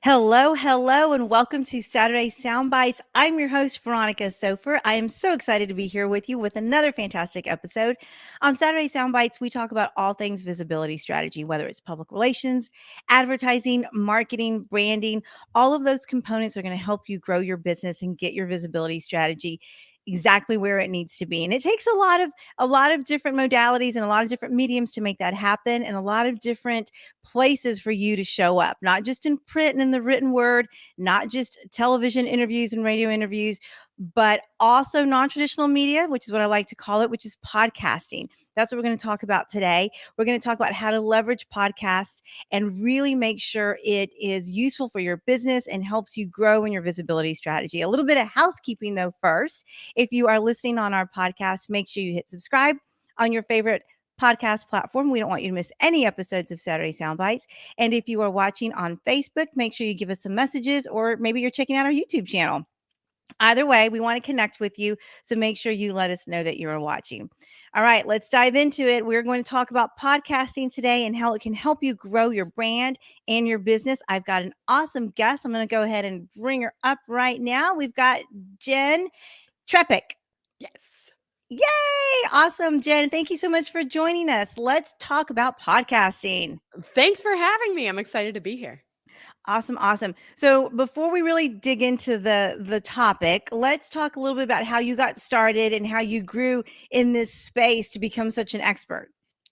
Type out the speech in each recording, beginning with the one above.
Hello, hello, and welcome to Saturday Soundbites. I'm your host, Veronica Sofer. I am so excited to be here with you with another fantastic episode. On Saturday Soundbites, we talk about all things visibility strategy, whether it's public relations, advertising, marketing, branding. All of those components are going to help you grow your business and get your visibility strategy exactly where it needs to be. And it takes a lot of different modalities and a lot of different mediums to make that happen, and a lot of different places for you to show up, not just in print and in the written word, not just television interviews and radio interviews, but also non-traditional media, which is what I like to call it, which is podcasting. That's what we're going to talk about today. We're going to talk about how to leverage podcasts and really make sure it is useful for your business and helps you grow in your visibility strategy. A little bit of housekeeping though first. If you are listening on our podcast, make sure you hit subscribe on your favorite podcast platform. We don't want you to miss any episodes of Saturday Soundbites. And if you are watching on Facebook, make sure you give us some messages, or maybe you're checking out our YouTube channel. Either way, we want to connect with you. So make sure you let us know that you are watching. All right, let's dive into it. We're going to talk about podcasting today and how it can help you grow your brand and your business. I've got an awesome guest. I'm going to go ahead and bring her up right now. We've got Jenn Trepeck. Yes. Yay! Awesome, Jenn. Thank you so much for joining us. Let's talk about podcasting. Thanks for having me. I'm excited to be here. Awesome, awesome. So before we really dig into the topic, let's talk a little bit about how you got started and how you grew in this space to become such an expert.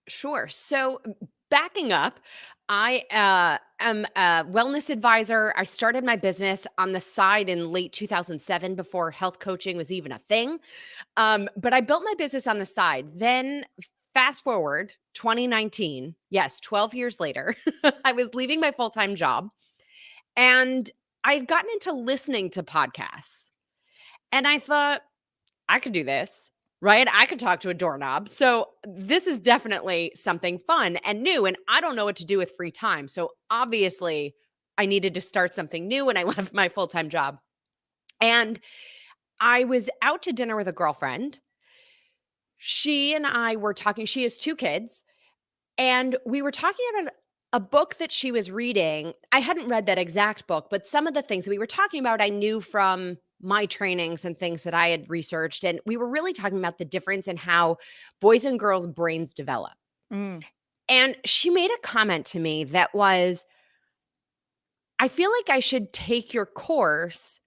Sure. So backing up, I am a wellness advisor. I started my business on the side in late 2007 before health coaching was even a thing. But I built my business on the side. Then fast forward 2019, yes, 12 years later, I was leaving my full-time job and I had gotten into listening to podcasts. And I thought, I could do this, right? I could talk to a doorknob. So this is definitely something fun and new. And I don't know what to do with free time. So obviously, I needed to start something new and I left my full-time job. And I was out to dinner with a girlfriend. She and I were talking. She has 2 kids. And we were talking about a book that she was reading. I hadn't read that exact book, but some of the things that we were talking about, I knew from my trainings and things that I had researched. And we were really talking about the difference in how boys and girls' brains develop. Mm. And she made a comment to me that was, I feel like I should take your course.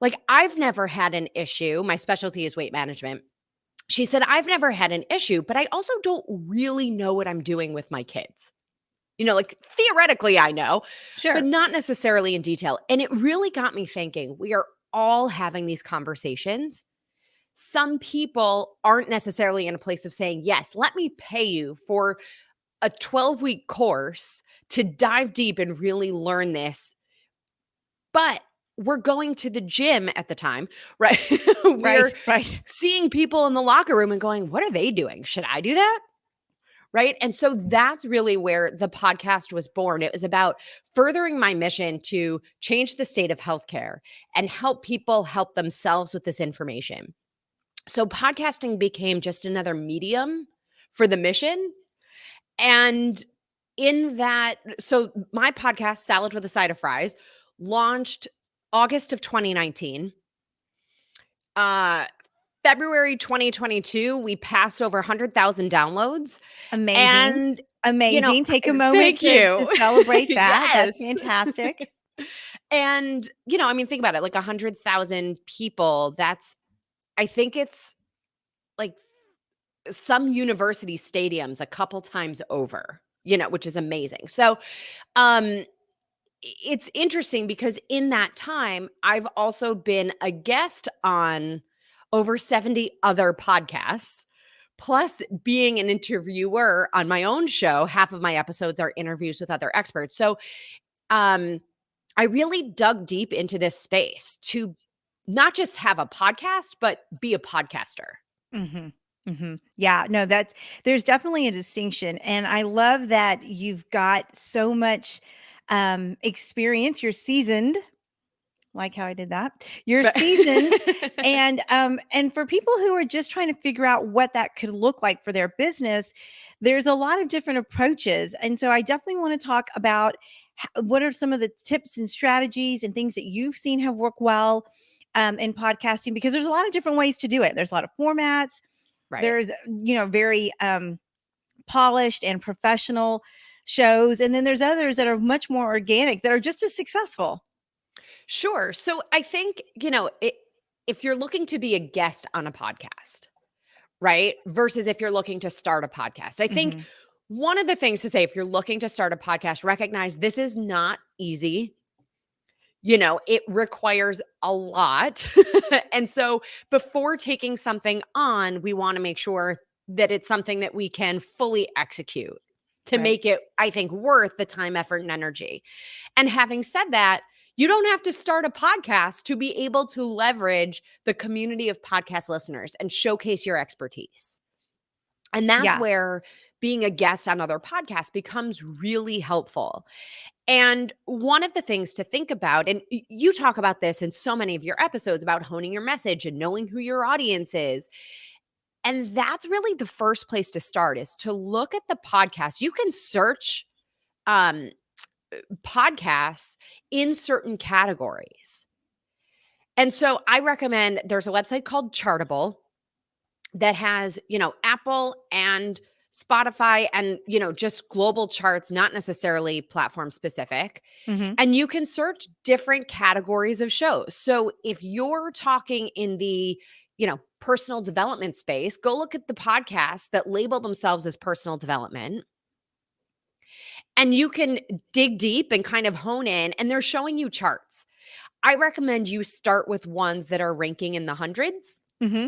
Like, I've never had an issue. My specialty is weight management. She said, I've never had an issue, but I also don't really know what I'm doing with my kids. Like theoretically, I know, Sure. but not necessarily in detail. And it really got me thinking, we are all having these conversations. Some people aren't necessarily in a place of saying, yes, let me pay you for a 12-week course to dive deep and really learn this. But we're going to the gym at the time, right? We're Right. seeing people in the locker room and going, what are they doing? Should I do that? Right. And so that's really where the podcast was born. It was about furthering my mission to change the state of healthcare and help people help themselves with this information. So podcasting became just another medium for the mission. And in that, so my podcast, Salad with a Side of Fries, launched August of 2019. February 2022, we passed over 100,000 downloads. Amazing. And, amazing. Take a moment to celebrate that. Yes. That's fantastic. And, think about it, like 100,000 people, I think it's like some university stadiums a couple times over, which is amazing. So, it's interesting because in that time, I've also been a guest on over 70 other podcasts, plus being an interviewer on my own show. Half of my episodes are interviews with other experts. So I really dug deep into this space to not just have a podcast, but be a podcaster. Mm-hmm. Mm-hmm. Yeah, no, there's definitely a distinction. And I love that you've got so much experience. You're seasoned. Like how I did that. You're seasoned. And for people who are just trying to figure out what that could look like for their business, there's a lot of different approaches. And so I definitely want to talk about What are some of the tips and strategies and things that you've seen have worked well in podcasting? Because there's a lot of different ways to do it. There's a lot of formats. Right. There's, very polished and professional shows. And then there's others that are much more organic that are just as successful. Sure. So I think, if you're looking to be a guest on a podcast, right? Versus if you're looking to start a podcast, I think Mm-hmm. one of the things to say, if you're looking to start a podcast, recognize this is not easy. It requires a lot. And so before taking something on, we want to make sure that it's something that we can fully execute to Right. make it, I think, worth the time, effort, and energy. And having said that, you don't have to start a podcast to be able to leverage the community of podcast listeners and showcase your expertise. And that's Yeah. where being a guest on other podcasts becomes really helpful. And one of the things to think about, and you talk about this in so many of your episodes about honing your message and knowing who your audience is. And that's really the first place to start, is to look at the podcast. You can search um, podcasts in certain categories. And so I recommend, there's a website called Chartable that has, Apple and Spotify and, just global charts, not necessarily platform specific. Mm-hmm. And you can search different categories of shows. So if you're talking in the, personal development space, go look at the podcasts that label themselves as personal development. And you can dig deep and kind of hone in, and they're showing you charts. I recommend you start with ones that are ranking in the hundreds, Mm-hmm.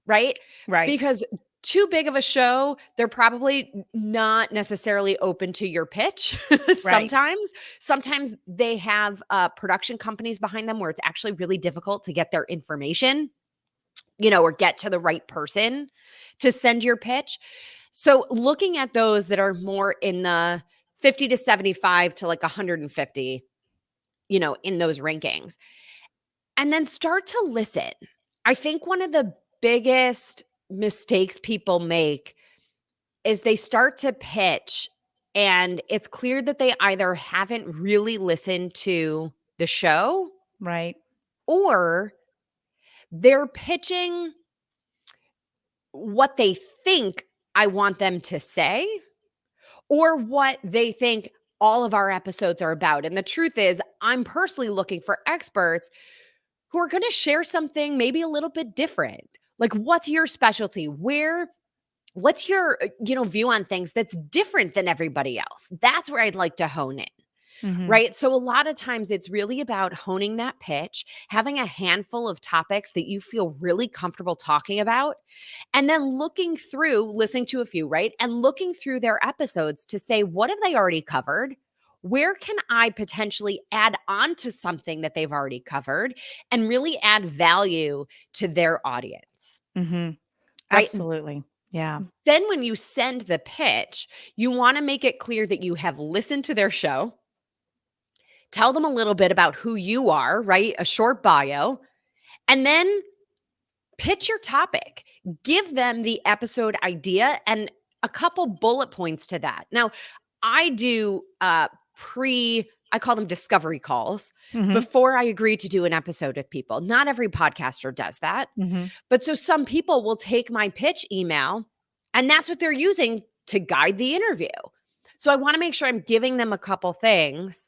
right? Right. Because too big of a show, they're probably not necessarily open to your pitch. Right. Sometimes they have production companies behind them where it's actually really difficult to get their information, or get to the right person to send your pitch. So looking at those that are more in the 50 to 75 to like 150, in those rankings, and then start to listen. I think one of the biggest mistakes people make is they start to pitch, and it's clear that they either haven't really listened to the show, Right. or they're pitching what they think I want them to say, or what they think all of our episodes are about. And the truth is, I'm personally looking for experts who are going to share something maybe a little bit different. Like, what's your specialty? What's your, view on things that's different than everybody else? That's where I'd like to hone in. Mm-hmm. Right. So a lot of times it's really about honing that pitch, having a handful of topics that you feel really comfortable talking about, and then listening to a few, right? And looking through their episodes to say, what have they already covered? Where can I potentially add on to something that they've already covered and really add value to their audience? Mm-hmm. Right. Absolutely. Yeah. Then when you send the pitch, you want to make it clear that you have listened to their show. Tell them a little bit about who you are, right? A short bio, and then pitch your topic. Give them the episode idea and a couple bullet points to that. Now, I do I call them discovery calls Mm-hmm. before I agree to do an episode with people. Not every podcaster does that. Mm-hmm. But so some people will take my pitch email, and that's what they're using to guide the interview. So I want to make sure I'm giving them a couple things,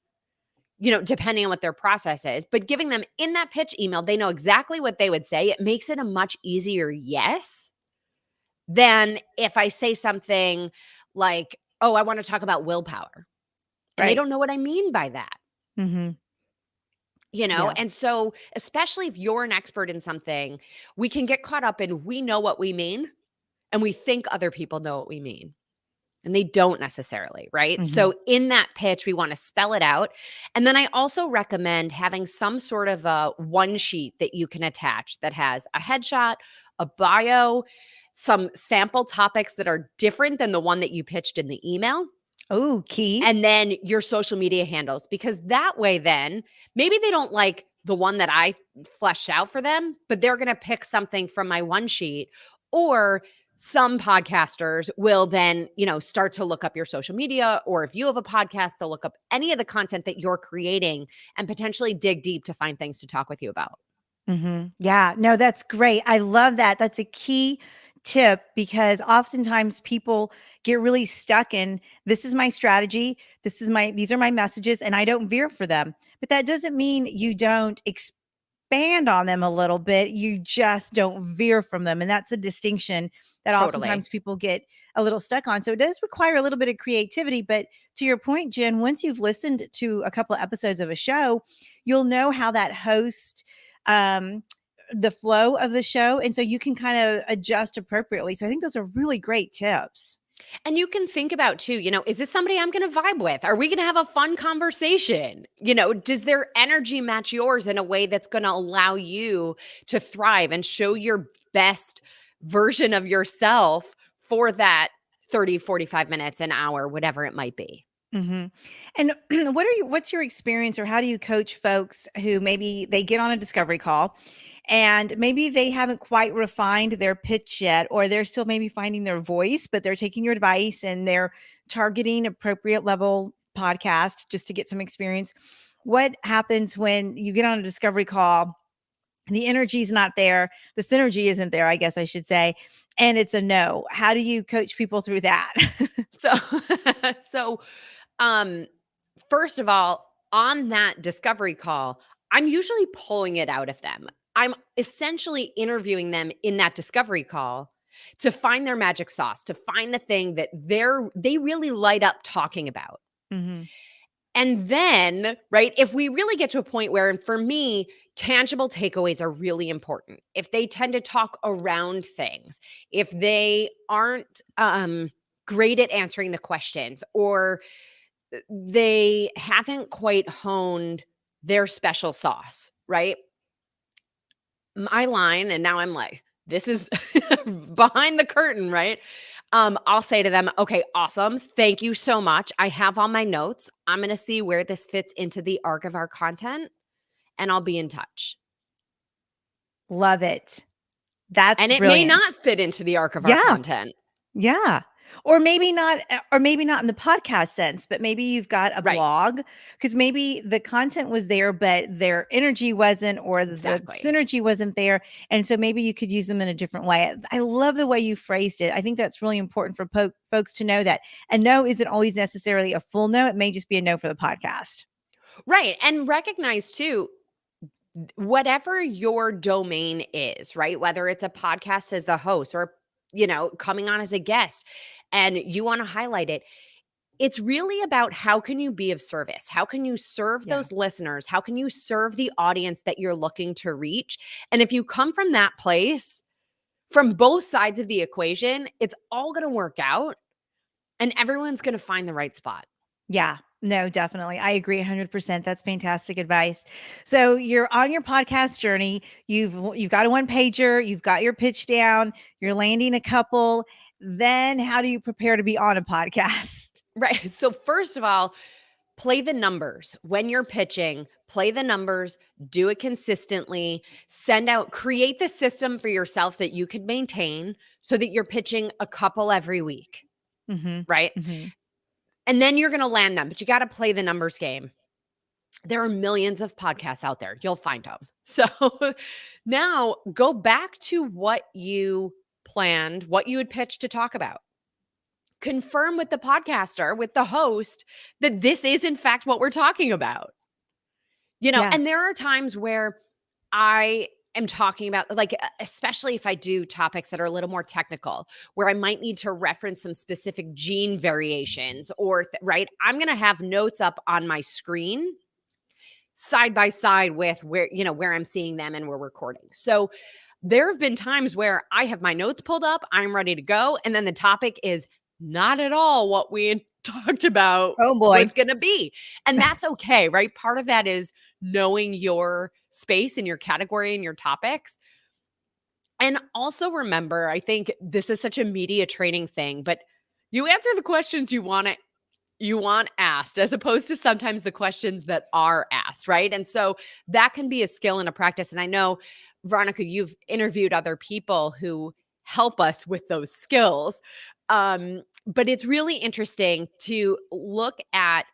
depending on what their process is, but giving them in that pitch email, they know exactly what they would say. It makes it a much easier yes than if I say something like, oh, I want to talk about willpower. And they Right. don't know what I mean by that, Mm-hmm. Yeah. And so especially if you're an expert in something, we can get caught up in we know what we mean and we think other people know what we mean. And they don't necessarily, right? Mm-hmm. So in that pitch, we want to spell it out. And then I also recommend having some sort of a one sheet that you can attach that has a headshot, a bio, some sample topics that are different than the one that you pitched in the email, Oh, key. and then your social media handles. Because that way then, maybe they don't like the one that I fleshed out for them, but they're going to pick something from my one sheet, or Some podcasters will then, start to look up your social media, or if you have a podcast, they'll look up any of the content that you're creating and potentially dig deep to find things to talk with you about. Yeah, no, that's great. I love that. That's a key tip because oftentimes people get really stuck in this is my strategy, these are my messages, and I don't veer for them. But that doesn't mean you don't expand on them a little bit. You just don't veer from them. And that's a distinction that Totally. oftentimes people get a little stuck on. So it does require a little bit of creativity. But to your point, Jen, once you've listened to a couple of episodes of a show, you'll know how that host um the flow of the show, and so you can kind of adjust appropriately. So I think those are really great tips. And you can think about too, is this somebody I'm going to vibe with? Are we going to have a fun conversation? Does their energy match yours in a way that's going to allow you to thrive and show your best version of yourself for that 30, 45 minutes, an hour, whatever it might be? hmm And what's your experience, or how do you coach folks who maybe they get on a discovery call and maybe they haven't quite refined their pitch yet, or they're still maybe finding their voice, but they're taking your advice and they're targeting appropriate level podcast just to get some experience. What happens when you get on a discovery call? The energy is not there. The synergy isn't there, I guess I should say. And it's a no. How do you coach people through that? So, so Um, first of all, on that discovery call, I'm usually pulling it out of them. I'm essentially interviewing them in that discovery call to find their magic sauce, to find the thing that they really light up talking about. hmm And then, right, if we really get to a point where, and for me, tangible takeaways are really important. If they tend to talk around things, if they aren't great at answering the questions, or they haven't quite honed their special sauce, right? My line, and now I'm like, this is behind the curtain, right? I'll say to them, okay, awesome. Thank you so much. I have all my notes. I'm going to see where this fits into the arc of our content, and I'll be in touch. Love it. That's And it may brilliant. not fit into the arc of our Yeah. content. Yeah. Or maybe not in the podcast sense, but maybe you've got a Right. blog because maybe the content was there, but their energy wasn't, or the Exactly. synergy wasn't there. And so maybe you could use them in a different way. I love the way you phrased it. I think that's really important for folks to know that a no isn't always necessarily a full no. It may just be a no for the podcast. Right. And recognize too, whatever your domain is, right? Whether it's a podcast as the host, or, coming on as a guest, and you want to highlight it, it's really about how can you be of service? How can you serve Yeah. those listeners? How can you serve the audience that you're looking to reach? And if you come from that place, from both sides of the equation, it's all going to work out and everyone's going to find the right spot. Yeah. No, definitely. I agree 100%. That's fantastic advice. So you're on your podcast journey. You've got a one pager, you've got your pitch down, you're landing a couple. Then how do you prepare to be on a podcast? Right. So, first of all, play the numbers when you're pitching, play the numbers, do it consistently, create the system for yourself that you could maintain so that you're pitching a couple every week, Mhm. right? Mhm. And then you're going to land them, but you got to play the numbers game. There are millions of podcasts out there. You'll find them. So now go back to what you planned, what you had pitched to talk about. Confirm with the podcaster, with the host, that this is in fact what we're talking about. Yeah. And there are times where I am talking about, like, especially if I do topics that are a little more technical, where I might need to reference some specific gene variations, or, right, I'm going to have notes up on my screen side by side with where I'm seeing them and we're recording. So there have been times where I have my notes pulled up, I'm ready to go, and then the topic is not at all what we had talked about Oh boy. was going to be. And that's okay, right? Part of that is knowing your space and your category and your topics. And also remember, I think this is such a media training thing, but you answer the questions you want asked, as opposed to sometimes the questions that are asked, right? And so that can be a skill and a practice. And I know, Veronica, you've interviewed other people who help us with those skills. But it's really interesting to look at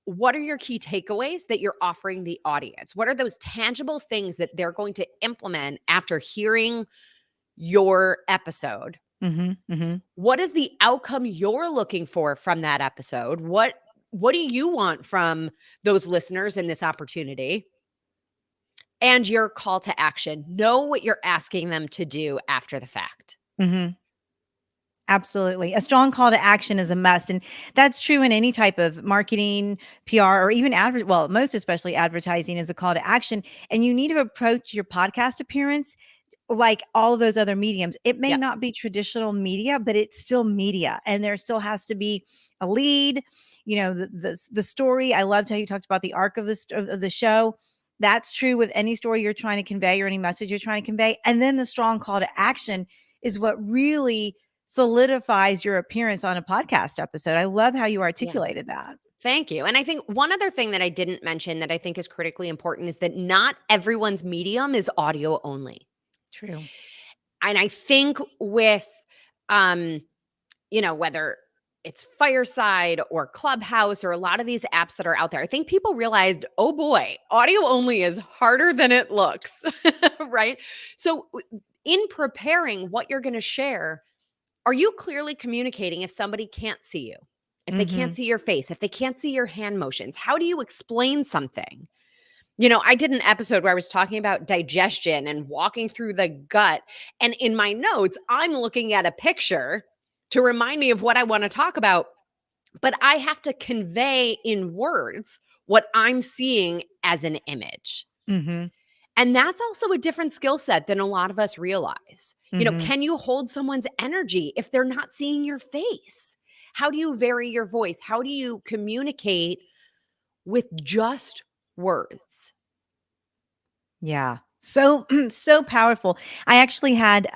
what are your key takeaways that you're offering the audience? What are those tangible things that they're going to implement after hearing your episode? Mhm, mhm, What is the outcome you're looking for from that episode? What do you want from those listeners in this opportunity? And your call to action. Know what you're asking them to do after the fact. mhm. Absolutely. A strong call to action is a must. And that's true in any type of marketing, PR, or even well, most especially advertising is a call to action. And you need to approach your podcast appearance like all of those other mediums. It may Yep. not be traditional media, but it's still media. And there still has to be a lead, the story. I loved how you talked about the arc of the show. That's true with any story you're trying to convey or any message you're trying to convey. And then the strong call to action is what really solidifies your appearance on a podcast episode. I love how you Yeah. articulated that. Thank you. And I think one other thing that I didn't mention that I think is critically important is that not everyone's medium is audio only. True. And I think with whether it's Fireside or Clubhouse or a lot of these apps that are out there, I think people realized, oh boy, audio only is harder than it looks, right? So in preparing what you're going to share, are you clearly communicating if somebody can't see you? If they can't Mhm. see your face, if they can't see your hand motions, how do you explain something? I did an episode where I was talking about digestion and walking through the gut. And in my notes, I'm looking at a picture to remind me of what I want to talk about. But I have to convey in words what I'm seeing as an image. Mhm. And that's also a different skill set than a lot of us realize. Mhm. Can you hold someone's energy if they're not seeing your face? How do you vary your voice? How do you communicate with just words? Yeah. So so powerful. I actually had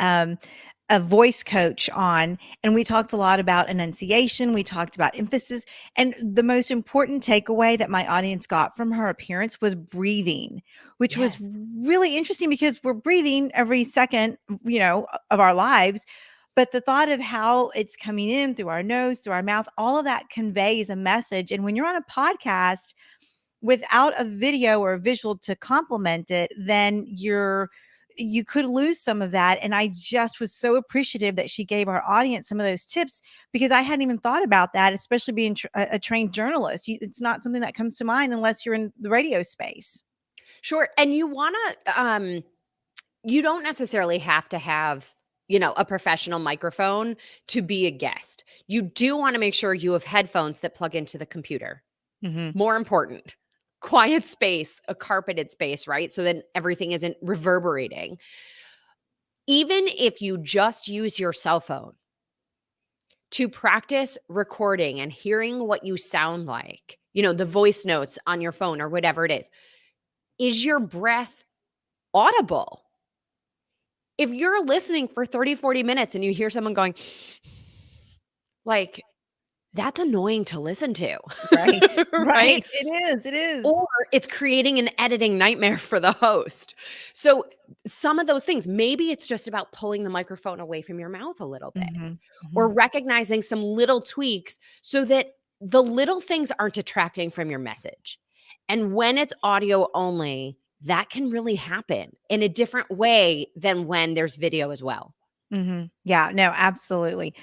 a voice coach on and we talked a lot about enunciation, we talked about emphasis, and the most important takeaway that my audience got from her appearance was breathing, which was Yes. really interesting because we're breathing every second, of our lives. But the thought of how it's coming in through our nose, through our mouth, all of that conveys a message. And when you're on a podcast, without a video or a visual to complement it, then you could lose some of that. And I just was so appreciative that she gave our audience some of those tips because I hadn't even thought about that, especially being a trained journalist. It's not something that comes to mind unless you're in the radio space. Sure. And you don't necessarily have to have, a professional microphone to be a guest. You do want to make sure you have headphones that plug into the computer. Hmm. More important, quiet space, a carpeted space, right? So then everything isn't reverberating. Even if you just use your cell phone to practice recording and hearing what you sound like, the voice notes on your phone or whatever it is your breath audible? If you're listening for 30, 40 minutes and you hear someone going, like, that's annoying to listen to, Right. right? Right. It is. Or it's creating an editing nightmare for the host. So some of those things, maybe it's just about pulling the microphone away from your mouth a little bit Hmm. Hmm. or recognizing some little tweaks so that the little things aren't detracting from your message. And when it's audio only, that can really happen in a different way than when there's video as well. Yeah, no, absolutely.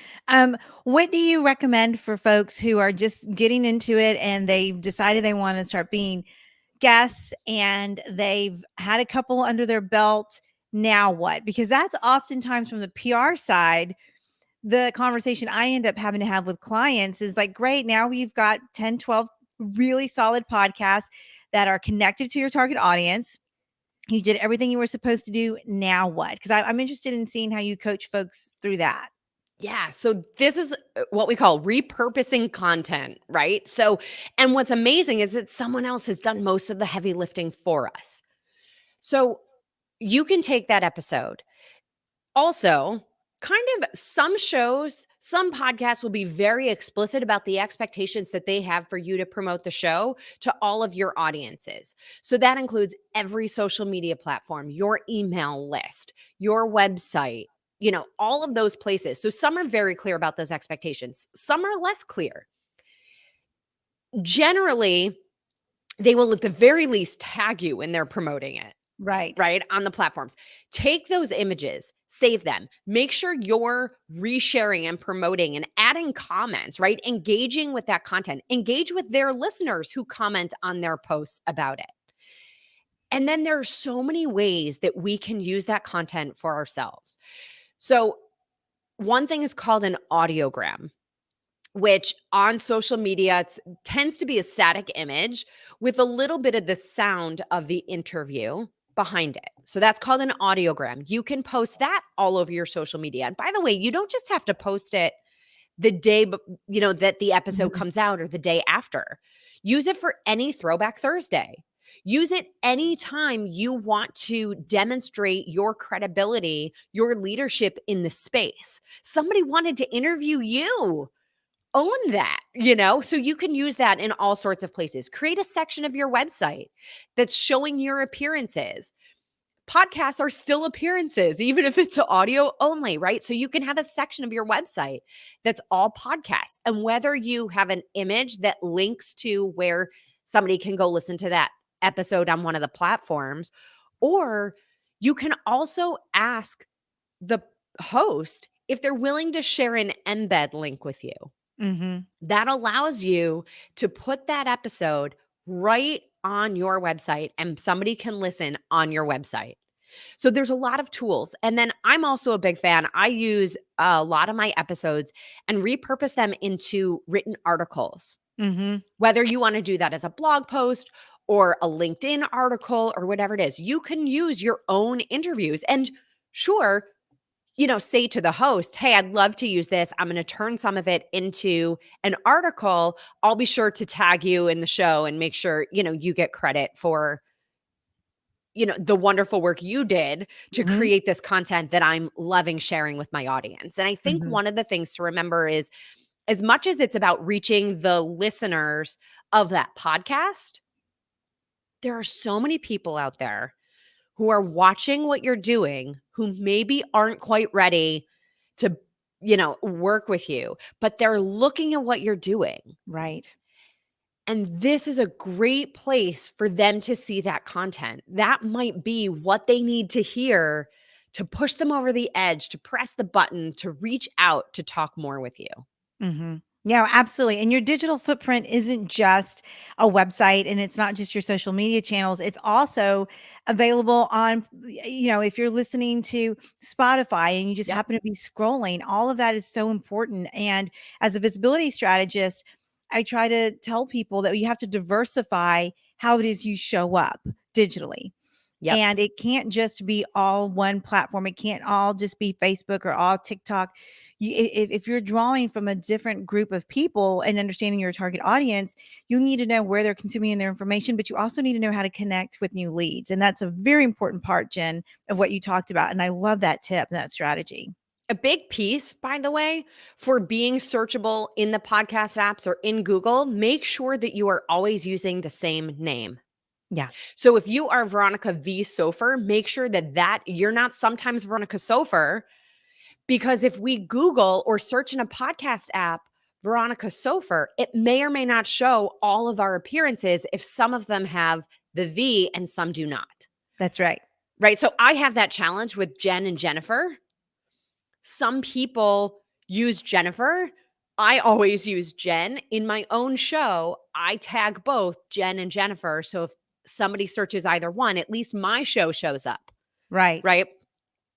What do you recommend for folks who are just getting into it and they've decided they want to start being guests and they've had a couple under their belt? Now what? Because that's oftentimes from the PR side, the conversation I end up having to have with clients is like, great, now we've got 10, 12 really solid podcasts that are connected to your target audience. You did everything you were supposed to do. Now what? Because I'm interested in seeing how you coach folks through that. Yeah. So this is what we call repurposing content, right? So, and what's amazing is that someone else has done most of the heavy lifting for us. So you can take that episode. Also, kind of some shows, some podcasts will be very explicit about the expectations that they have for you to promote the show to all of your audiences. So that includes every social media platform, your email list, your website, all of those places. So some are very clear about those expectations. Some are less clear. Generally, they will at the very least tag you when they're promoting it. Right. Right, on the platforms. Take those images, save them. Make sure you're resharing and promoting and adding comments, right? Engaging with that content. Engage with their listeners who comment on their posts about it. And then there are so many ways that we can use that content for ourselves. So, one thing is called an audiogram, which on social media tends to be a static image with a little bit of the sound of the interview behind it. So that's called an audiogram. You can post that all over your social media. And by the way, you don't just have to post it the day that the episode Mhm. comes out or the day after. Use it for any Throwback Thursday. Use it anytime you want to demonstrate your credibility, your leadership in the space. Somebody wanted to interview you. Own that, so you can use that in all sorts of places. Create a section of your website that's showing your appearances. Podcasts are still appearances, even if it's audio only, right? So you can have a section of your website that's all podcasts. And whether you have an image that links to where somebody can go listen to that episode on one of the platforms, or you can also ask the host if they're willing to share an embed link with you. Mhm. That allows you to put that episode right on your website and somebody can listen on your website. So there's a lot of tools. And then I'm also a big fan. I use a lot of my episodes and repurpose them into written articles. Mhm. Whether you want to do that as a blog post or a LinkedIn article or whatever it is, you can use your own interviews. And sure, say to the host, hey, I'd love to use this. I'm going to turn some of it into an article. I'll be sure to tag you in the show and make sure, you get credit for, the wonderful work you did to Mhm. create this content that I'm loving sharing with my audience. And I think Mhm. one of the things to remember is as much as it's about reaching the listeners of that podcast, there are so many people out there who are watching what you're doing, who maybe aren't quite ready to, work with you, but they're looking at what you're doing. Right. And this is a great place for them to see that content. That might be what they need to hear to push them over the edge, to press the button, to reach out to talk more with you. Mhm. Yeah, absolutely. And your digital footprint isn't just a website and it's not just your social media channels. It's also available on, if you're listening to Spotify and you just Yep. happen to be scrolling, all of that is so important. And as a visibility strategist, I try to tell people that you have to diversify how it is you show up digitally. Yep. And it can't just be all one platform. It can't all just be Facebook or all TikTok. If you're drawing from a different group of people and understanding your target audience, you need to know where they're consuming their information, but you also need to know how to connect with new leads. And that's a very important part, Jen, of what you talked about. And I love that tip and that strategy. A big piece, by the way, for being searchable in the podcast apps or in Google, make sure that you are always using the same name. Yeah. So if you are Veronica V. Sofer, make sure that you're not sometimes Veronica Sofer, because if we Google or search in a podcast app, Veronica Sofer, it may or may not show all of our appearances if some of them have the V and some do not. That's right. Right. So I have that challenge with Jen and Jennifer. Some people use Jennifer. I always use Jen. In my own show, I tag both Jen and Jennifer. So if somebody searches either one, at least my show shows up. Right. Right.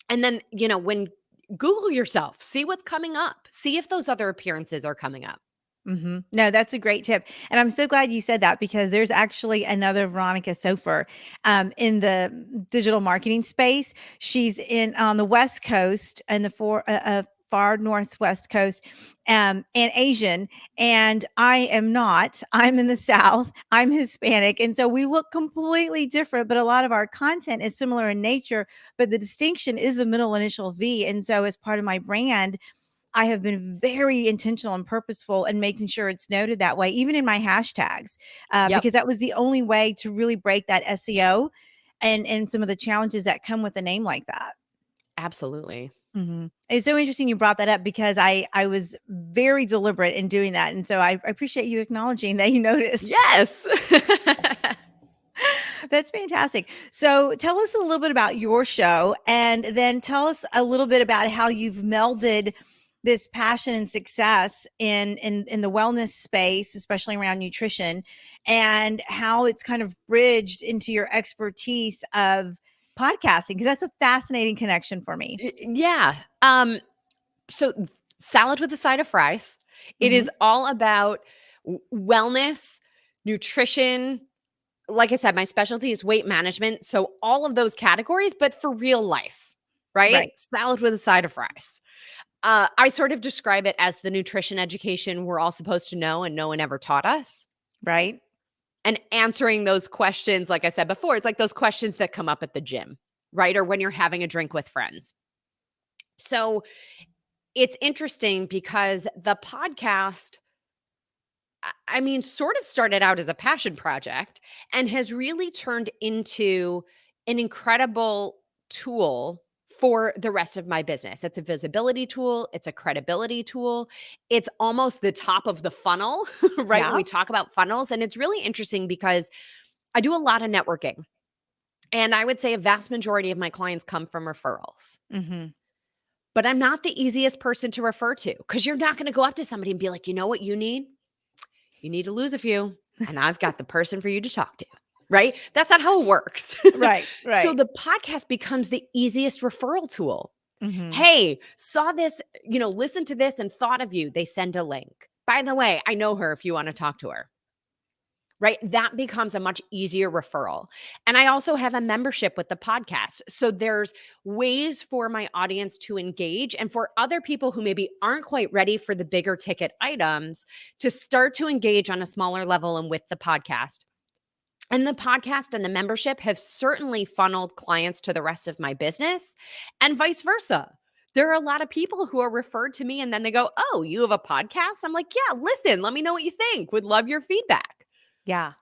And then, when Google yourself, see what's coming up, see if those other appearances are coming up. No, that's a great tip. And I'm so glad you said that because there's actually another Veronica Sofer in the digital marketing space. She's on the West Coast and the far Northwest coast and Asian. And I am not. I'm in the South. I'm Hispanic. And so we look completely different, but a lot of our content is similar in nature. But the distinction is the middle initial V. And so as part of my brand, I have been very intentional and purposeful in making sure it's noted that way, even in my hashtags, Yep. because that was the only way to really break that SEO and some of the challenges that come with a name like that. Absolutely. It's so interesting you brought that up because I was very deliberate in doing that. And so I appreciate you acknowledging that you noticed. Yes. That's fantastic. So tell us a little bit about your show and then tell us a little bit about how you've melded this passion and success in the wellness space, especially around nutrition, and how it's kind of bridged into your expertise of podcasting, because that's a fascinating connection for me. Yeah. So salad with a side of fries. It Mhm. is all about wellness, nutrition. Like I said, my specialty is weight management. So all of those categories, but for real life, right? Right. Salad with a side of fries. I sort of describe it as the nutrition education we're all supposed to know and no one ever taught us. Right. And answering those questions, like I said before, it's like those questions that come up at the gym, right? Or when you're having a drink with friends. So it's interesting because the podcast, I mean, sort of started out as a passion project and has really turned into an incredible tool for the rest of my business. It's a visibility tool, it's a credibility tool. It's almost the top of the funnel, right? When Yeah. we talk about funnels. And it's really interesting because I do a lot of networking. And I would say a vast majority of my clients come from referrals. Mhm. But I'm not the easiest person to refer to because you're not going to go up to somebody and be like, you know what you need? You need to lose a few, and I've got the person for you to talk to, right? That's not how it works. Right. So Right. the podcast becomes the easiest referral tool. Mhm. Hey, saw this, listen to this and thought of you. They send a link. By the way, I know her if you want to talk to her. Right? That becomes a much easier referral. And I also have a membership with the podcast. So there's ways for my audience to engage and for other people who maybe aren't quite ready for the bigger ticket items to start to engage on a smaller level and with the podcast. And the podcast and the membership have certainly funneled clients to the rest of my business and vice versa. There are a lot of people who are referred to me and then they go, "Oh, you have a podcast?" I'm like, "Yeah, listen, let me know what you think. Would love your feedback." Yeah.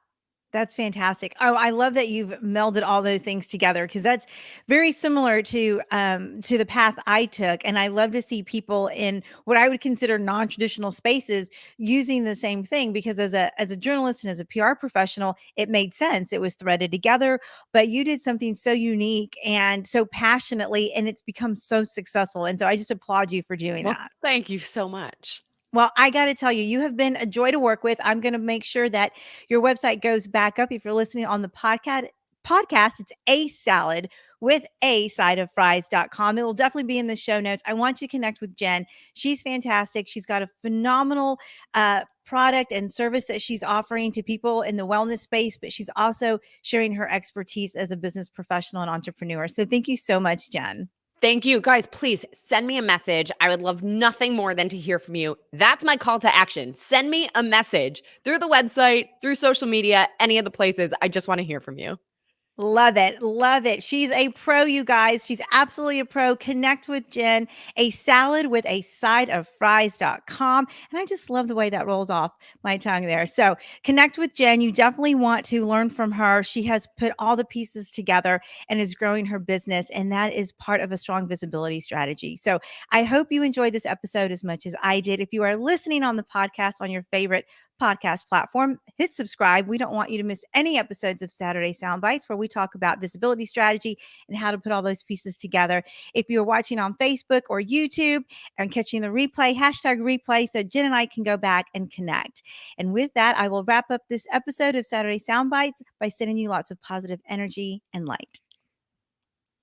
That's fantastic. Oh, I love that you've melded all those things together because that's very similar to the path I took. And I love to see people in what I would consider non-traditional spaces using the same thing because as a journalist and as a PR professional, it made sense. It was threaded together, but you did something so unique and so passionately, and it's become so successful. And so I just applaud you for doing Well, that. thank you so much. Well, I got to tell you, you have been a joy to work with. I'm going to make sure that your website goes back up. If you're listening on the podcast, it's a salad with a side of fries.com. It will definitely be in the show notes. I want you to connect with Jenn. She's fantastic. She's got a phenomenal product and service that she's offering to people in the wellness space, but she's also sharing her expertise as a business professional and entrepreneur. So thank you so much, Jenn. Thank you. Guys, please send me a message. I would love nothing more than to hear from you. That's my call to action. Send me a message through the website, through social media, any of the places. I just want to hear from you. Love it. Love it. She's a pro, you guys. She's absolutely a pro. Connect with Jenn, a salad with a side of fries.com. And I just love the way that rolls off my tongue there. So connect with Jenn. You definitely want to learn from her. She has put all the pieces together and is growing her business. And that is part of a strong visibility strategy. So I hope you enjoyed this episode as much as I did. If you are listening on the podcast on your favorite podcast platform, hit subscribe. We don't want you to miss any episodes of Saturday Soundbites where we talk about visibility strategy and how to put all those pieces together. If you're watching on Facebook or YouTube and catching the replay, hashtag replay, so Jenn and I can go back and connect. And with that, I will wrap up this episode of Saturday Soundbites by sending you lots of positive energy and light.